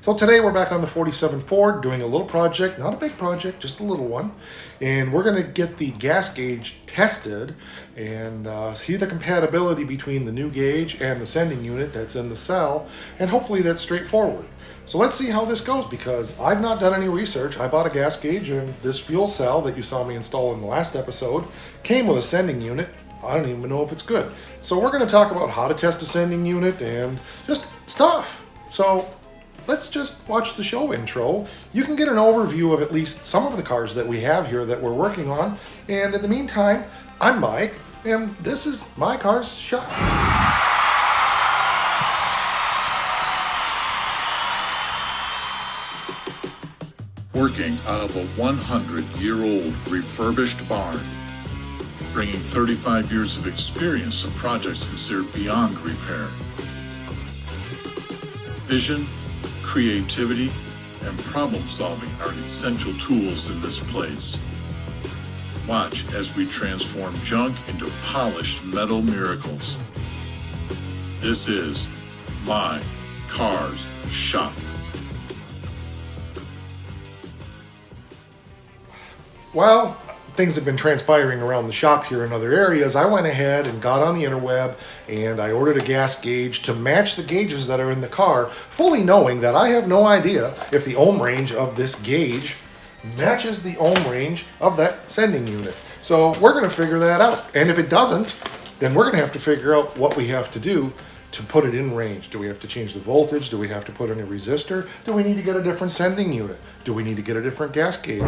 So today we're back on the 47 Ford doing a little project, not a big project, just a little one. And we're going to get the gas gauge tested and see the compatibility between the new gauge and the sending unit that's in the cell. And hopefully that's straightforward. So let's see how this goes, because I've not done any research. I bought a gas gauge, and this fuel cell that you saw me install in the last episode came with a sending unit. I don't even know if it's good. So we're going to talk about how to test a sending unit and just stuff. So let's just watch the show intro. You can get an overview of at least some of the cars that we have here that we're working on. And in the meantime, I'm Mike, and this is my car's shop. Working out of a 100-year-old refurbished barn, bringing 35 years of experience to projects considered beyond repair. Vision, creativity, and problem solving are essential tools in this place. Watch as we transform junk into polished metal miracles. This is My Car's Shop. Well, things have been transpiring around the shop here in other areas. I went ahead and got on the interweb and I ordered a gas gauge to match the gauges that are in the car, fully knowing that I have no idea if the ohm range of this gauge matches the ohm range of that sending unit. So we're going to figure that out. And if it doesn't, then we're going to have to figure out what we have to do to put it in range. Do we have to change the voltage? Do we have to put in a resistor? Do we need to get a different sending unit? Do we need to get a different gas gauge?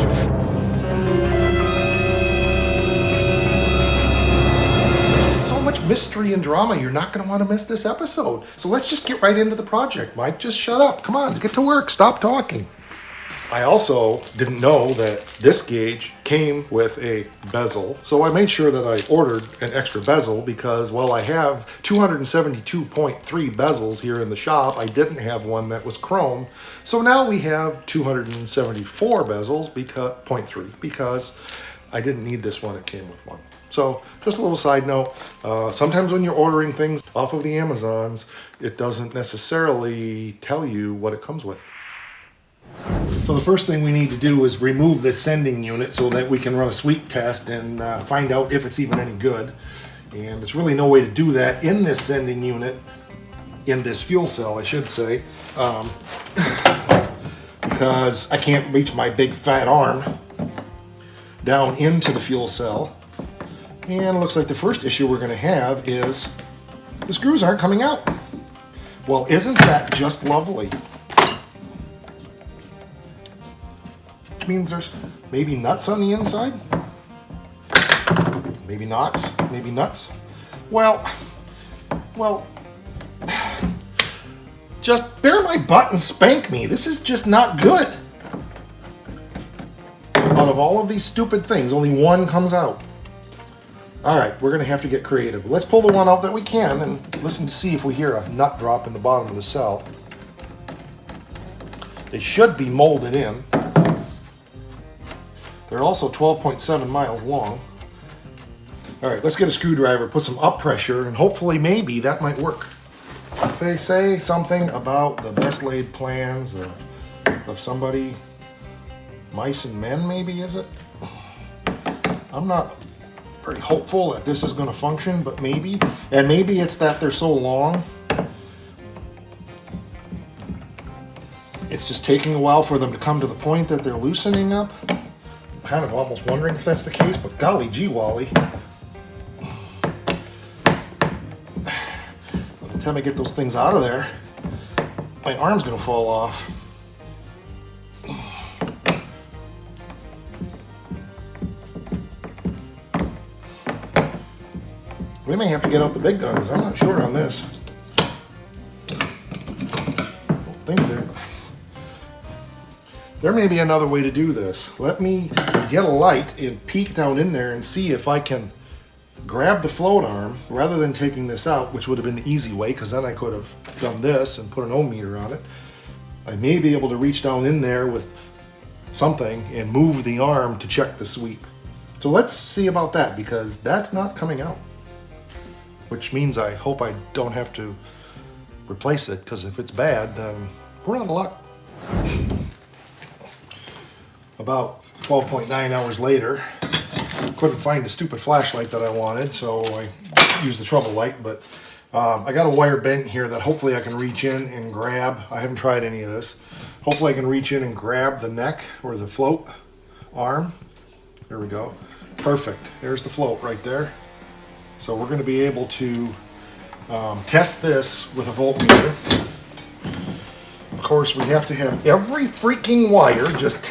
So much mystery and drama, you're not going to want to miss this episode. So let's just get right into the project. Mike, just shut up. Come on, get to work. Stop talking. I also didn't know that this gauge came with a bezel, so I made sure that I ordered an extra bezel because, well, I have 272.3 bezels here in the shop. I didn't have one that was chrome, so now we have 274 bezels because 0.3 because I didn't need this one. It came with one. So just a little side note, sometimes when you're ordering things off of the Amazons, it doesn't necessarily tell you what it comes with. So the first thing we need to do is remove this sending unit so that we can run a sweep test and find out if it's even any good. And there's really no way to do that in this sending unit, in this fuel cell I should say, because I can't reach my big fat arm down into the fuel cell. And it looks like the first issue we're going to have is the screws aren't coming out. Well, isn't that just lovely? Which means there's maybe nuts on the inside? Maybe not. Maybe nuts. Well, just bear my butt and spank me. This is just not good. Out of all of these stupid things, only one comes out. All right, we're going to have to get creative. Let's pull the one out that we can and listen to see if we hear a nut drop in the bottom of the cell. They should be molded in. They're also 12.7 miles long. All right, let's get a screwdriver, put some up pressure, and hopefully maybe that might work. They say something about the best laid plans of somebody, mice and men maybe, is it? I'm not very hopeful that this is going to function, but maybe. And maybe it's that they're so long. It's just taking a while for them to come to the point that they're loosening up. I'm kind of almost wondering if that's the case, but golly gee Wally. By the time I get those things out of there, my arm's going to fall off. We may have to get out the big guns. I'm not sure on this. I don't think there may be another way to do this. Let me get a light and peek down in there and see if I can grab the float arm rather than taking this out, which would have been the easy way because then I could have done this and put an ohm meter on it. I may be able to reach down in there with something and move the arm to check the sweep. So let's see about that because that's not coming out. Which means I hope I don't have to replace it, because if it's bad, then we're out of luck. About 12.9 hours later, couldn't find the stupid flashlight that I wanted, so I used the trouble light, but I got a wire bent here that hopefully I can reach in and grab. I haven't tried any of this. Hopefully I can reach in and grab the neck or the float arm. There we go. Perfect. There's the float right there. So we're going to be able to test this with a voltmeter. Of course, we have to have every freaking wire just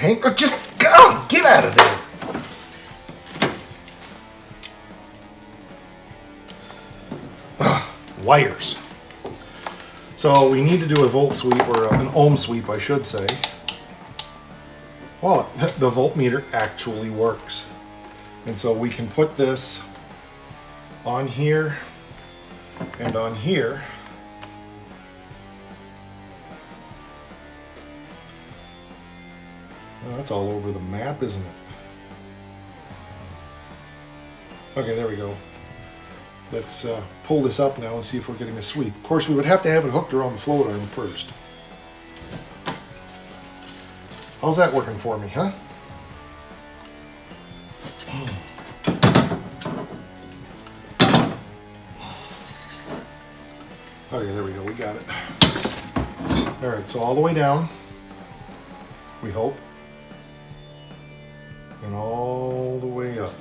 get out of there. Wires. So we need to do a volt sweep, or an ohm sweep, I should say. Well, the voltmeter actually works. And so we can put this on here and on here. Oh, that's all over the map, isn't it? Okay, there we go. Let's pull this up now and see if we're getting a sweep. Of course, we would have to have it hooked around the float arm first. How's that working for me, huh? Okay, there we go. We got it. All right, so all the way down, we hope, and all the way up.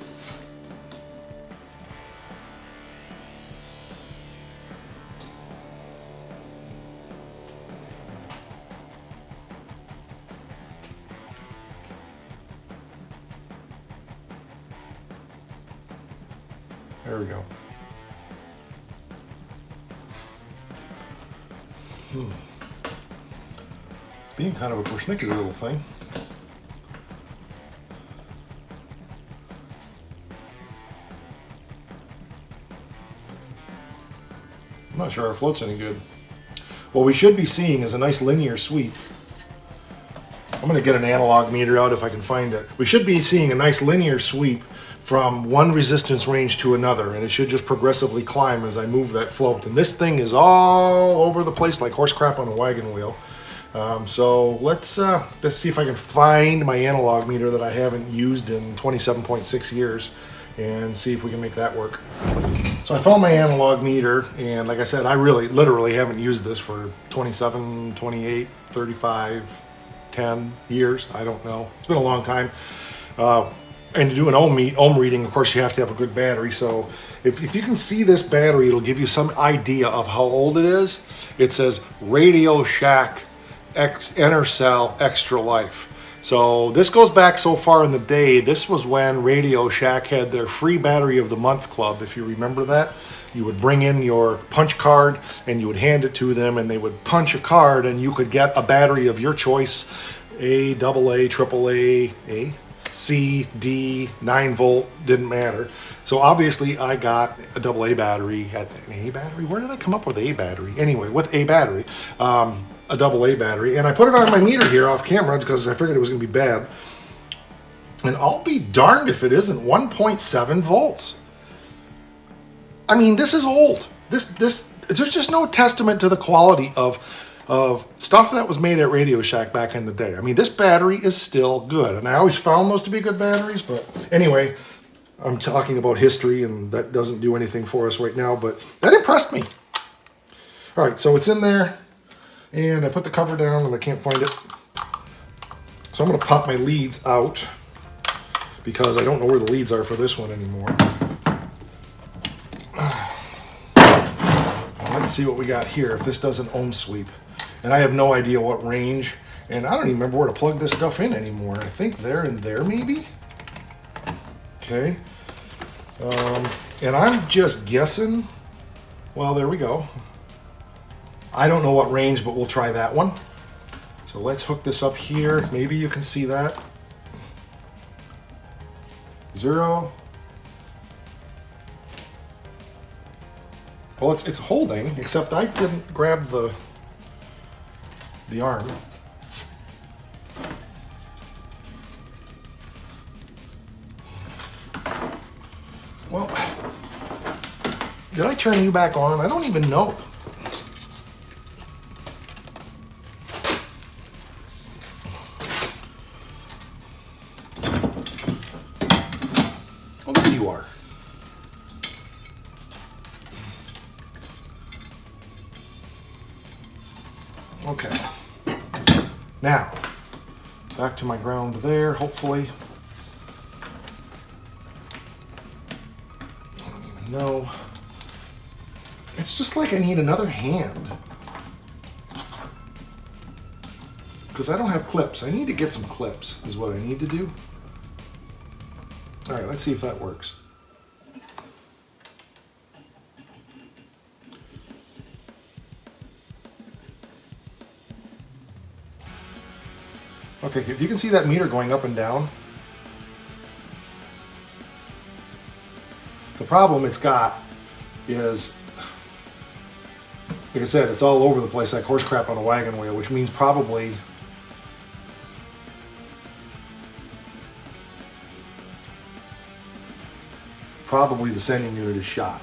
There we go. It's being kind of a persnickety little thing. I'm not sure our float's any good. What we should be seeing is a nice linear sweep. I'm going to get an analog meter out if I can find it. We should be seeing a nice linear sweep from one resistance range to another, and it should just progressively climb as I move that float. And this thing is all over the place like horse crap on a wagon wheel. So let's see if I can find my analog meter that I haven't used in 27.6 years and see if we can make that work. So I found my analog meter, and like I said, I literally haven't used this for 27, 28, 35, 10 years. I don't know. It's been a long time. And to do an ohm reading, of course, you have to have a good battery. So if you can see this battery, it'll give you some idea of how old it is. It says Radio Shack Intercell Extra Life. So this goes back so far in the day. This was when Radio Shack had their free battery of the month club, if you remember that. You would bring in your punch card and you would hand it to them, and they would punch a card and you could get a battery of your choice, A, AA, AAA, A, C, D, 9 volt, didn't matter. So obviously I got a AA battery, an A battery? Where did I come up with A battery? Anyway, with a battery, a AA battery, and I put it on my meter here off camera because I figured it was gonna be bad. And I'll be darned if it isn't 1.7 volts. I mean, this is old. There's just no testament to the quality of stuff that was made at Radio Shack back in the day. I mean, this battery is still good, and I always found those to be good batteries, but anyway, I'm talking about history, and that doesn't do anything for us right now, but that impressed me. All right, so it's in there, and I put the cover down, and I can't find it. So I'm gonna pop my leads out, because I don't know where the leads are for this one anymore. Let's see what we got here, if this does an ohm sweep. And I have no idea what range, and I don't even remember where to plug this stuff in anymore. I think there and there, maybe? Okay. And I'm just guessing. Well, there we go. I don't know what range, but we'll try that one. So let's hook this up here. Maybe you can see that. 0. Well, it's holding, except I didn't grab the arm. Well, did I turn you back on? I don't even know. Now, back to my ground there, hopefully. I don't even know. It's just like I need another hand. Because I don't have clips. I need to get some clips, is what I need to do. All right, let's see if that works. Okay, if you can see that meter going up and down, the problem it's got is, like I said, it's all over the place like horse crap on a wagon wheel, which means probably the sending unit is shot.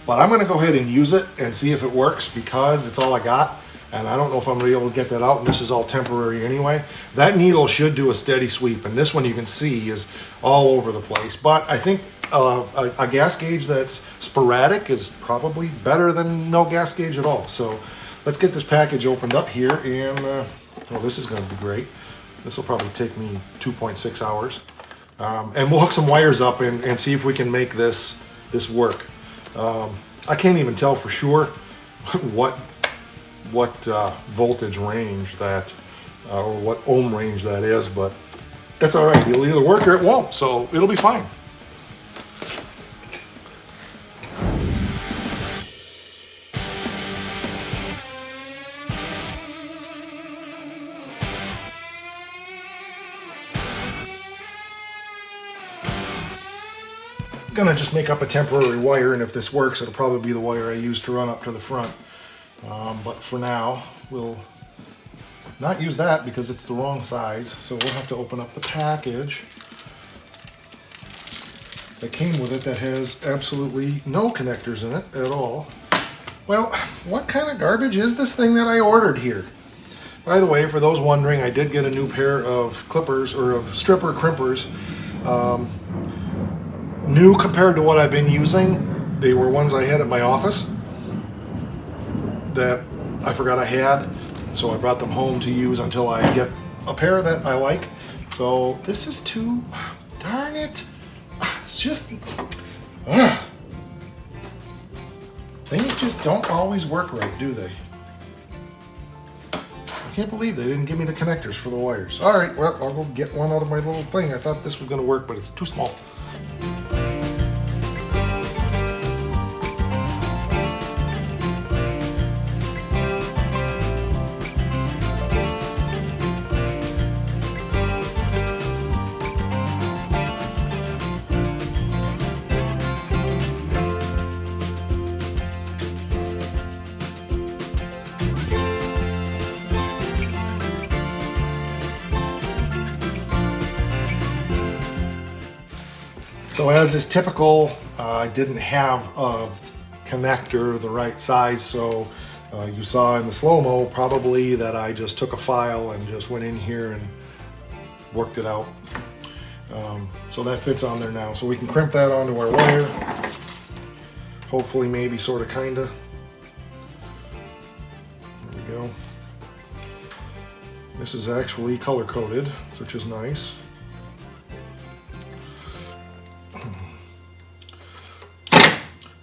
But I'm going to go ahead and use it and see if it works because it's all I got. And I don't know if I'm going to be able to get that out. And this is all temporary anyway. That needle should do a steady sweep. And this one you can see is all over the place. But I think a gas gauge that's sporadic is probably better than no gas gauge at all. So let's get this package opened up here. And well, this is going to be great. This will probably take me 2.6 hours. And we'll hook some wires up and see if we can make this work. I can't even tell for sure what voltage range that or what ohm range that is, but that's all right. It'll either work or it won't, so it'll be fine. Gonna just make up a temporary wire, and if this works, it'll probably be the wire I use to run up to the front. But for now, we'll not use that because it's the wrong size. So we'll have to open up the package that came with it that has absolutely no connectors in it at all. Well, what kind of garbage is this thing that I ordered here? By the way, for those wondering, I did get a new pair of clippers, or of stripper crimpers. New compared to what I've been using. They were ones I had at my office that I forgot I had, so I brought them home to use until I get a pair that I like. So this is too, darn it, it's just, things just don't always work right, do they? I can't believe they didn't give me the connectors for the wires. All right, well, I'll go get one out of my little thing. I thought this was gonna work, but it's too small. So as is typical, I didn't have a connector the right size, so you saw in the slow-mo probably that I just took a file and just went in here and worked it out. So that fits on there now. So we can crimp that onto our wire. Hopefully, maybe, sort of, kinda. There we go. This is actually color-coded, which is nice.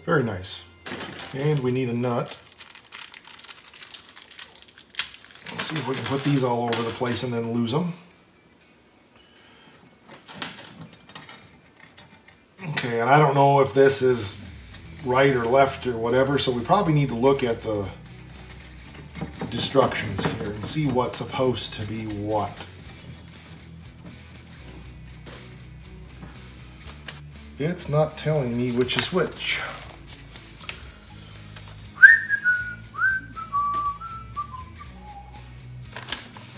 Very nice. And we need a nut. Let's see if we can put these all over the place and then lose them. Okay, and I don't know if this is right or left or whatever, so we probably need to look at the instructions here and see what's supposed to be what. It's not telling me which is which.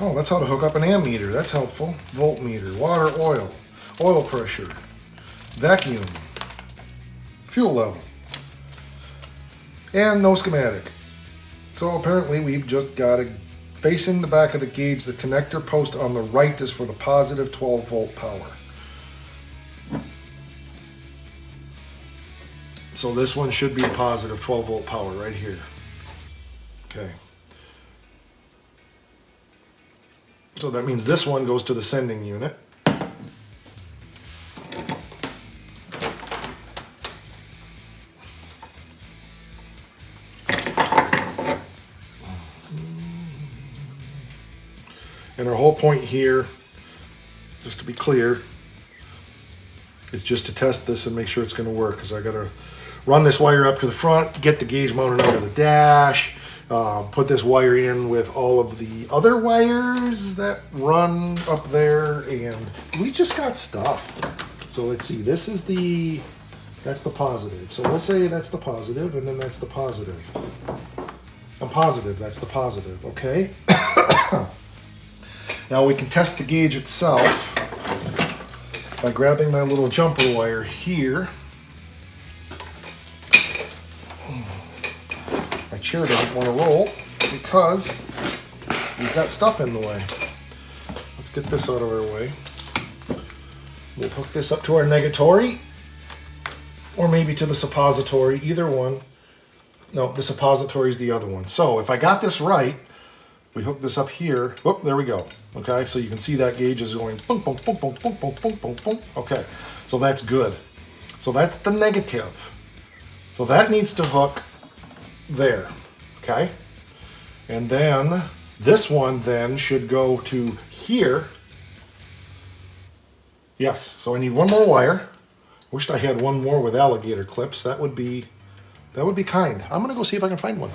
Oh, that's how to hook up an ammeter. That's helpful. Voltmeter, water, oil pressure, vacuum, fuel level, and no schematic. So apparently we've just got to, facing the back of the gauge, the connector post on the right is for the positive 12 volt power. So this one should be positive 12 volt power right here. Okay. So that means this one goes to the sending unit. And our whole point here, just to be clear, is just to test this and make sure it's going to work, because I got to run this wire up to the front, get the gauge mounted onto the dash, put this wire in with all of the other wires that run up there, and we just got stuff. So let's see, this is that's the positive. So let's say that's the positive, and then that's the positive. I'm positive that's the positive, okay? Now we can test the gauge itself by grabbing my little jumper wire here. My chair doesn't want to roll because we've got stuff in the way. Let's get this out of our way. We'll hook this up to our negatory, or maybe to the suppository, either one. No, the suppository is the other one. So if I got this right, we hook this up here. Whoop, there we go. Okay, so you can see that gauge is going boom, boom, boom, boom, boom, boom, boom, boom, boom. Okay, so that's good. So that's the negative. So that needs to hook there. Okay, and then this one then should go to here. Yes, so I need one more wire. Wished I had one more with alligator clips. That would be kind. I'm gonna go see if I can find one.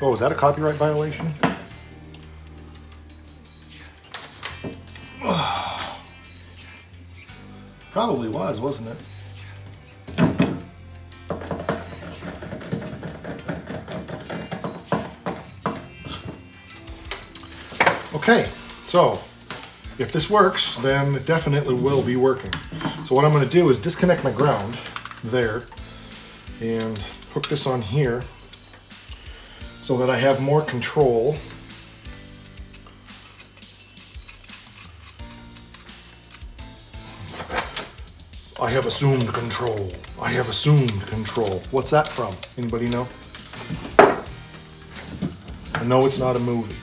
Oh, is that a copyright violation? Probably was, wasn't it? Okay, so if this works, then it definitely will be working. So what I'm going to do is disconnect my ground there and hook this on here so that I have more control. I have assumed control. I have assumed control. What's that from? Anybody know? I know it's not a movie.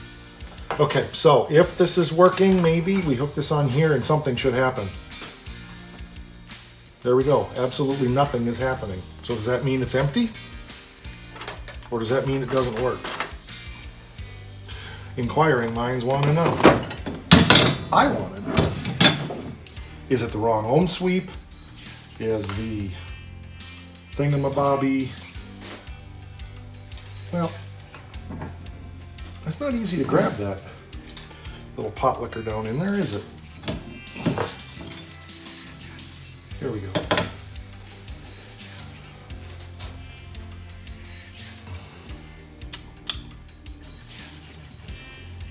Okay, so if this is working, maybe we hook this on here and something should happen. There we go. Absolutely nothing is happening. So does that mean it's empty? Or does that mean it doesn't work? Inquiring minds want to know. I want to know. Is it the wrong ohm sweep? Is the thingamabobby? Well, it's not easy to grab that little pot liquor down in there, is it? Here we go.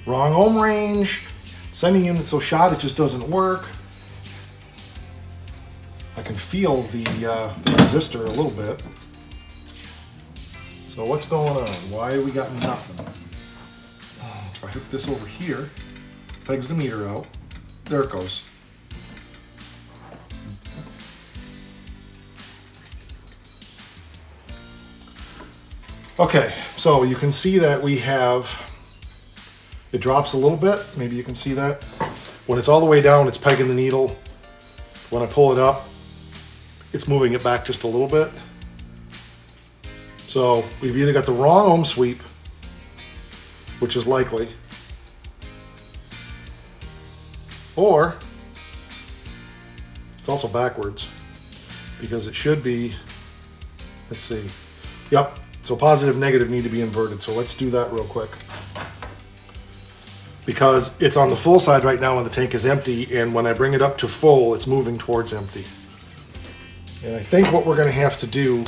Wrong ohm range. Sending unit so shot it just doesn't work. I can feel the resistor a little bit. So what's going on? Why we got nothing? If I hook this over here, pegs the meter out. There it goes. Okay, so you can see that we have, it drops a little bit. Maybe you can see that. When it's all the way down, it's pegging the needle. When I pull it up, it's moving it back just a little bit. So we've either got the wrong ohm sweep, which is likely, or it's also backwards, because it should be, let's see, yep, So positive, negative need to be inverted. So let's do that real quick. Because it's on the full side right now and the tank is empty, and when I bring it up to full, it's moving towards empty. And I think what we're going to have to do,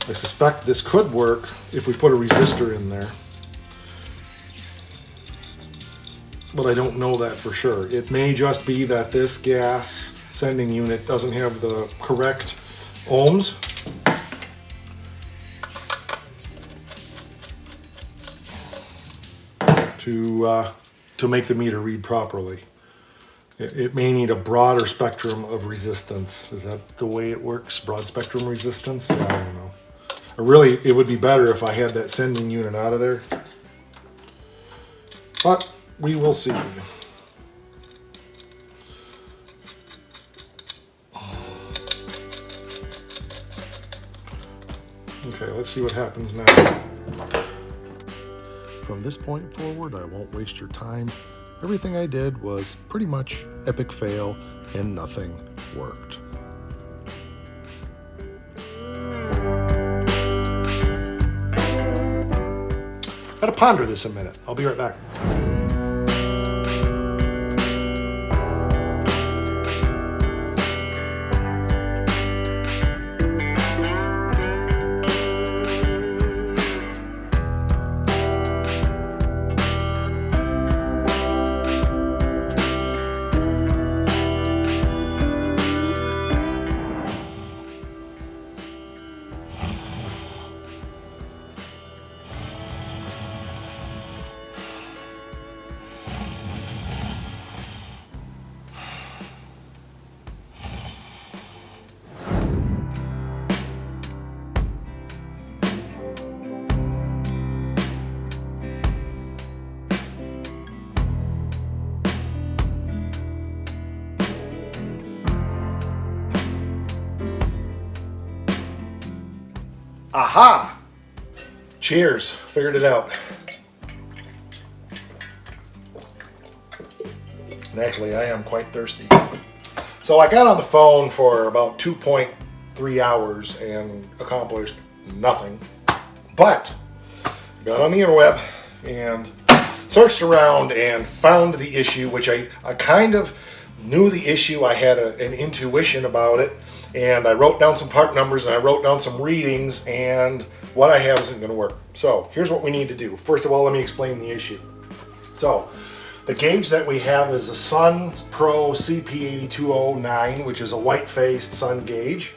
I suspect this could work if we put a resistor in there. But I don't know that for sure. It may just be that this gas sending unit doesn't have the correct ohms. To make the meter read properly. It may need a broader spectrum of resistance. Is that the way it works? Broad spectrum resistance? Yeah, I don't know. Really, it would be better if I had that sending unit out of there. But we will see. Okay, let's see what happens now. From this point forward, I won't waste your time. Everything I did was pretty much epic fail and nothing worked. Gotta ponder this a minute. I'll be right back. Aha! Cheers. Figured it out. And actually, I am quite thirsty. So I got on the phone for about 2.3 hours and accomplished nothing. But I got on the interweb and searched around and found the issue, which I kind of knew the issue. I had an intuition about it. And I wrote down some part numbers and I wrote down some readings, and what I have isn't going to work. So here's what we need to do. First of all, let me explain the issue. So the gauge that we have is a Sun Pro CP8209, which is a white-faced Sun gauge.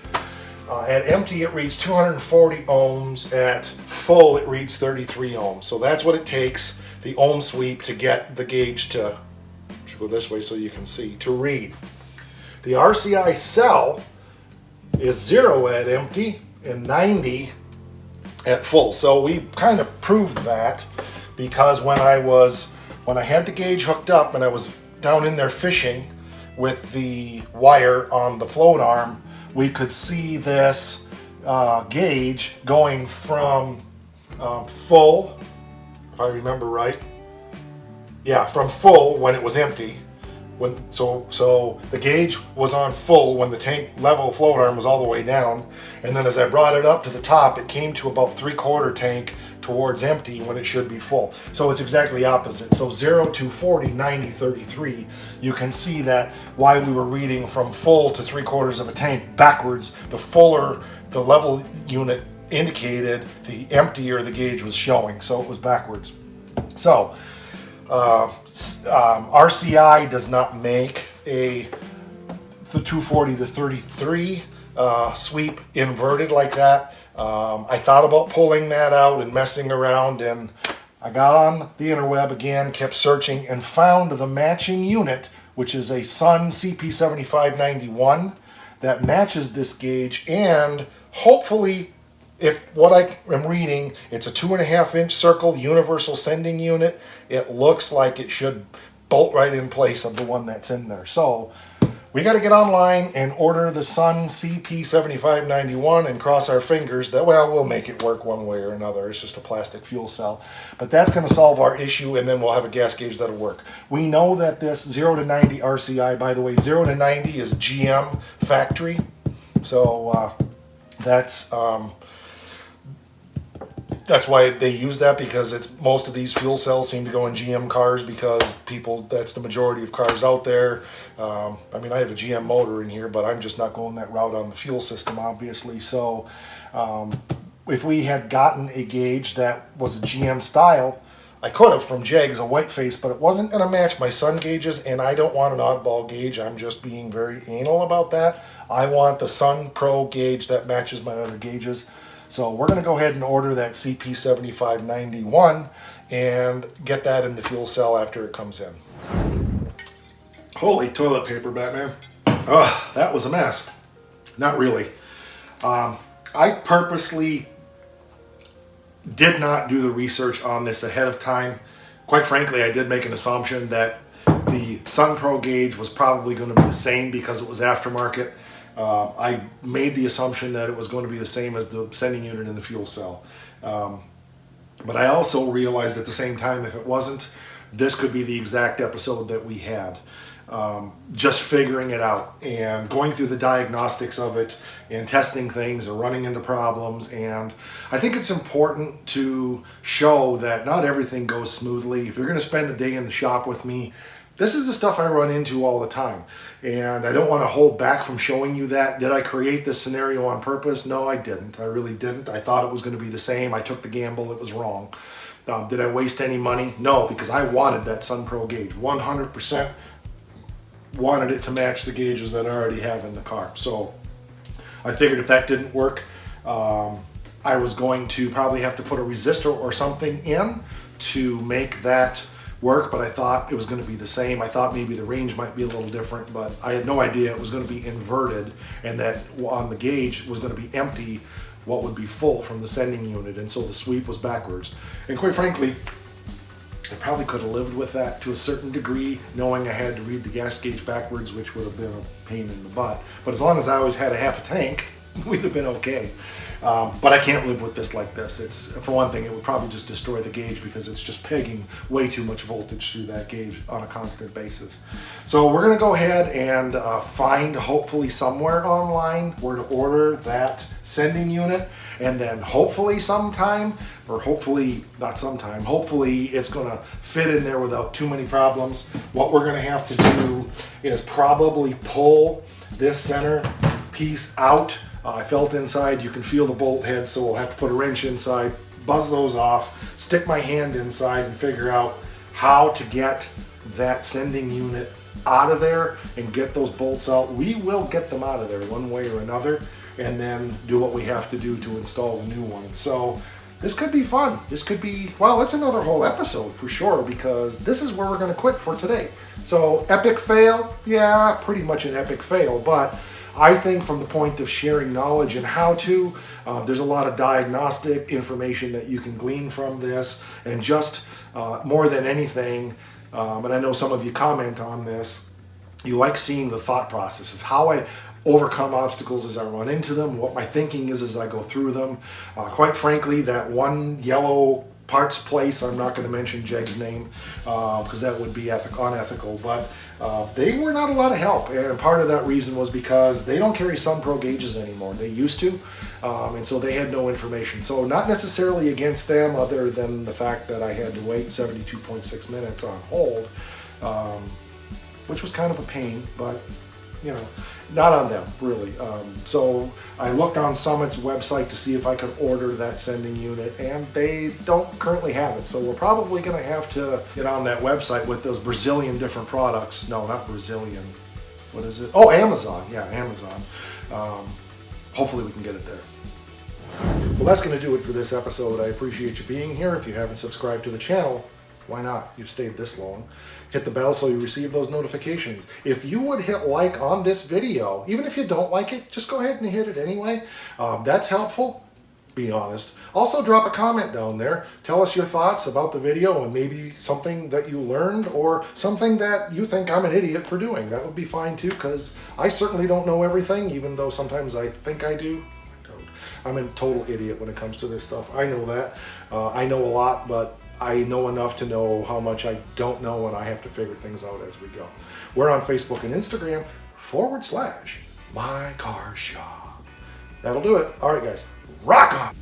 At empty, it reads 240 ohms. At full, it reads 33 ohms. So that's what it takes, the ohm sweep, to get the gauge to, should go this way so you can see, to read. The RCI cell is 0 at empty and 90 at full. So we kind of proved that, because when I had the gauge hooked up and I was down in there fishing with the wire on the float arm, we could see this gauge going from full, if I remember right. Yeah, from full when it was empty. So the gauge was on full when the tank level float arm was all the way down, and then as I brought it up to the top, it came to about 3/4 tank towards empty when it should be full. So it's exactly opposite. So 0 to 40, 90, 33. You can see that while we were reading from full to 3/4 of a tank backwards, the fuller the level unit indicated, the emptier the gauge was showing. So it was backwards. So RCI does not make the 240 to 33 sweep inverted like that. I thought about pulling that out and messing around, and I got on the interweb again, kept searching, and found the matching unit, which is a Sun CP7591 that matches this gauge, and hopefully, if what I am reading, it's a 2.5-inch circle universal sending unit. It looks like it should bolt right in place of the one that's in there. So we got to get online and order the Sun CP7591 and cross our fingers that, well, we'll make it work one way or another. It's just a plastic fuel cell. But that's going to solve our issue, and then we'll have a gas gauge that'll work. We know that this 0 to 90 RCI, by the way, 0 to 90 is GM factory. So that's That's why they use that, because it's most of these fuel cells seem to go in GM cars because that's the majority of cars out there. I mean, I have a GM motor in here, but I'm just not going that route on the fuel system, obviously. So if we had gotten a gauge that was a GM style, I could have from Jegs, a white face, but it wasn't going to match my Sun gauges, and I don't want an oddball gauge. I'm just being very anal about that. I want the Sun Pro gauge that matches my other gauges. So we're going to go ahead and order that CP7591 and get that in the fuel cell after it comes in. Holy toilet paper, Batman. Ugh, that was a mess. Not really. I purposely did not do the research on this ahead of time. Quite frankly, I did make an assumption that the Sun Pro gauge was probably going to be the same because it was aftermarket. I made the assumption that it was going to be the same as the sending unit in the fuel cell. But I also realized at the same time, if it wasn't, this could be the exact episode that we had. Just figuring it out and going through the diagnostics of it and testing things and running into problems. And I think it's important to show that not everything goes smoothly. If you're going to spend a day in the shop with me, this is the stuff I run into all the time. And I don't want to hold back from showing you that. Did I create this scenario on purpose? No, I didn't. I really didn't. I thought it was going to be the same. I took the gamble. It was wrong. Did I waste any money? No, because I wanted that Sun Pro gauge. 100% wanted it to match the gauges that I already have in the car. So I figured if that didn't work, I was going to probably have to put a resistor or something in to make that work, but I thought it was going to be the same. I thought maybe the range might be a little different, but I had no idea it was going to be inverted and that on the gauge was going to be empty what would be full from the sending unit, and so the sweep was backwards. And quite frankly, I probably could have lived with that to a certain degree, knowing I had to read the gas gauge backwards, which would have been a pain in the butt. But as long as I always had a half a tank, we'd have been okay. But I can't live with this like this. It's, for one thing, it would probably just destroy the gauge because it's just pegging way too much voltage through that gauge on a constant basis. So we're gonna go ahead and find hopefully somewhere online where to order that sending unit, and then hopefully sometime, or hopefully not sometime, hopefully it's gonna fit in there without too many problems. What we're gonna have to do is probably pull this center piece out. I felt inside, you can feel the bolt head, so we'll have to put a wrench inside, buzz those off, stick my hand inside and figure out how to get that sending unit out of there and get those bolts out. We will get them out of there one way or another, and then do what we have to do to install the new one. So this could be fun. This could be, well, it's another whole episode for sure, because this is where we're gonna quit for today. So epic fail? Yeah, pretty much an epic fail, but I think from the point of sharing knowledge and how to, there's a lot of diagnostic information that you can glean from this, and just more than anything, and I know some of you comment on this, you like seeing the thought processes, how I overcome obstacles as I run into them, what my thinking is as I go through them. Quite frankly, that one yellow parts place, I'm not going to mention Jeg's name because that would be unethical, but they were not a lot of help, and part of that reason was because they don't carry Sun Pro gauges anymore. They used to, and so they had no information. So not necessarily against them, other than the fact that I had to wait 72.6 minutes on hold, which was kind of a pain, but you know, not on them really. So I looked on Summit's website to see if I could order that sending unit, and they don't currently have it. So we're probably going to have to get on that website with those Brazilian different products. No, not Brazilian. What is it? Oh, Amazon. Yeah, Amazon. Hopefully we can get it there. Well, that's going to do it for this episode. I appreciate you being here. If you haven't subscribed to the channel, why not? You've stayed this long. Hit the bell so you receive those notifications. If you would hit like on this video, even if you don't like it, just go ahead and hit it anyway. That's helpful, be honest. Also drop a comment down there. Tell us your thoughts about the video and maybe something that you learned or something that you think I'm an idiot for doing. That would be fine too, because I certainly don't know everything, even though sometimes I think I do. I'm a total idiot when it comes to this stuff. I know that. I know a lot, but I know enough to know how much I don't know, and I have to figure things out as we go. We're on Facebook and Instagram /My Car Shop. That'll do it. All right, guys, rock on.